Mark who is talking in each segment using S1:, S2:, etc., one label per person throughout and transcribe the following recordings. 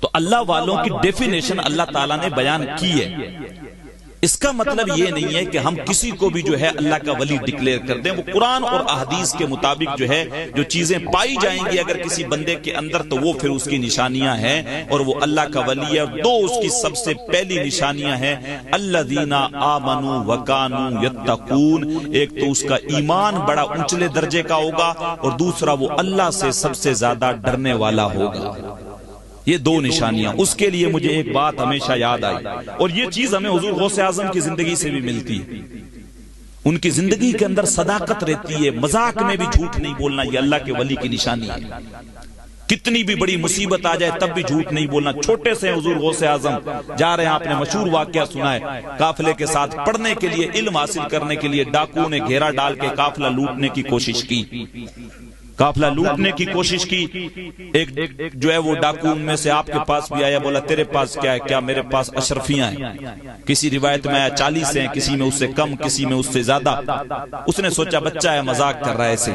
S1: تو اللہ والوں کی ڈیفینیشن اللہ تعالیٰ نے بیان کی ہے. اس کا مطلب یہ نہیں ہے کہ ہم کسی کو بھی جو ہے اللہ کا ولی ڈکلیئر کر دیں. وہ قرآن اور احادیث کے مطابق جو ہے جو چیزیں پائی جائیں گی اگر کسی بندے کے اندر تو وہ پھر اس کی نشانیاں ہیں اور وہ اللہ کا ولی ہے. دو اس کی سب سے پہلی نشانیاں ہیں الذین آمنوا وکانوا یتقون. ایک تو اس کا ایمان بڑا اونچلے درجے کا ہوگا اور دوسرا وہ اللہ سے سب سے زیادہ ڈرنے والا ہوگا. یہ دو نشانیاں. اس کے لیے مجھے ایک بات ہمیشہ یاد آئی اور یہ چیز ہمیں حضور غوث اعظم کی زندگی سے بھی ملتی ہے. ان کی زندگی کے اندر صداقت رہتی ہے, مذاق میں بھی جھوٹ نہیں بولنا. یہ اللہ کے ولی کی نشانی ہے. کتنی بھی بڑی مصیبت آ جائے تب بھی جھوٹ نہیں بولنا. چھوٹے سے حضور غوث اعظم جا رہے ہیں, آپ نے مشہور واقعہ سنا ہے, قافلے کے ساتھ پڑھنے کے لیے, علم حاصل کرنے کے لیے ڈاکوؤں نے گھیرا ڈال کے قافلہ لوٹنے کی کوشش کی. قافلہ لوٹنے کی کوشش کی. ایک جو ہے وہ ڈاکو ان میں سے آپ کے پاس بھی آیا, بولا تیرے پاس کیا ہے؟ کیا میرے پاس اشرفیاں ہیں. کسی روایت میں آیا 40 ہیں, کسی میں اس سے کم, کسی میں اس سے زیادہ. اس نے سوچا بچہ ہے مذاق کر رہا ہے ایسے,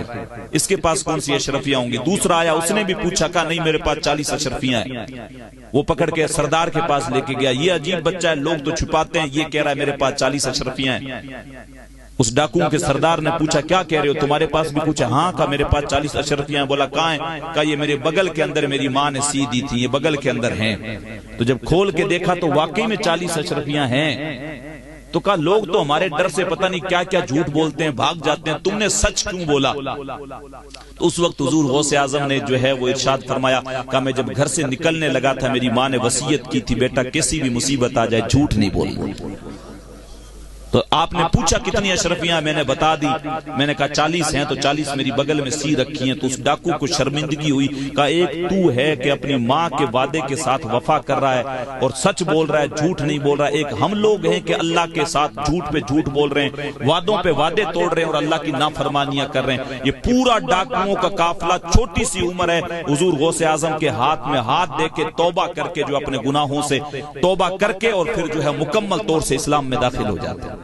S1: اس کے پاس کون سی اشرفیاں ہوں گی. دوسرا آیا, اس نے بھی پوچھا, کہا نہیں میرے پاس 40 اشرفیاں ہیں. وہ پکڑ کے سردار کے پاس لے کے گیا. یہ عجیب بچہ ہے, لوگ تو چھپاتے ہیں, یہ کہہ رہا ہے میرے پاس 40 اشرفیاں ہیں. اس ڈاکو کے سردار نے پوچھا کیا کہہ رہے ہو, تمہارے پاس بھی پوچھا. ہاں, کہا میرے پاس 40 اشرفیاں. بولا کہاں ہیں؟ کہا یہ میرے بغل کے اندر میری ماں نے سی دی تھی, یہ بغل کے اندر ہیں. تو جب کھول کے دیکھا تو واقعی میں 40 اشرفیاں ہیں. تو کہا لوگ تو ہمارے ڈر سے پتہ نہیں کیا کیا جھوٹ بولتے ہیں, بھاگ جاتے ہیں, تم نے سچ کیوں بولا؟ تو اس وقت حضور غوث اعظم نے جو ہے وہ ارشاد فرمایا, کہا میں جب گھر سے نکلنے لگا تھا میری ماں نے وصیت کی تھی بیٹا کسی بھی مصیبت آ جائے جھوٹ نہیں بولنا. تو آپ نے پوچھا کتنی اشرفیاں, میں نے بتا دی. میں نے کہا 40 ہیں, تو 40 میری بغل میں سی رکھی ہیں. تو اس ڈاکو کو شرمندگی ہوئی. کہا ایک تو ہے کہ اپنی ماں کے وعدے کے ساتھ وفا کر رہا ہے اور سچ بول رہا ہے, جھوٹ نہیں بول رہا ہے. ایک ہم لوگ ہیں کہ اللہ کے ساتھ جھوٹ پہ جھوٹ بول رہے ہیں, وعدوں پہ وعدے توڑ رہے ہیں اور اللہ کی نافرمانیاں کر رہے ہیں. یہ پورا ڈاکوؤں کا قافلہ, چھوٹی سی عمر ہے, حضور غوث اعظم کے ہاتھ میں ہاتھ دے کے توبہ کر کے جو اپنے گناہوں سے توبہ کر کے اور پھر جو ہے مکمل طور سے اسلام میں داخل ہو جاتے ہیں.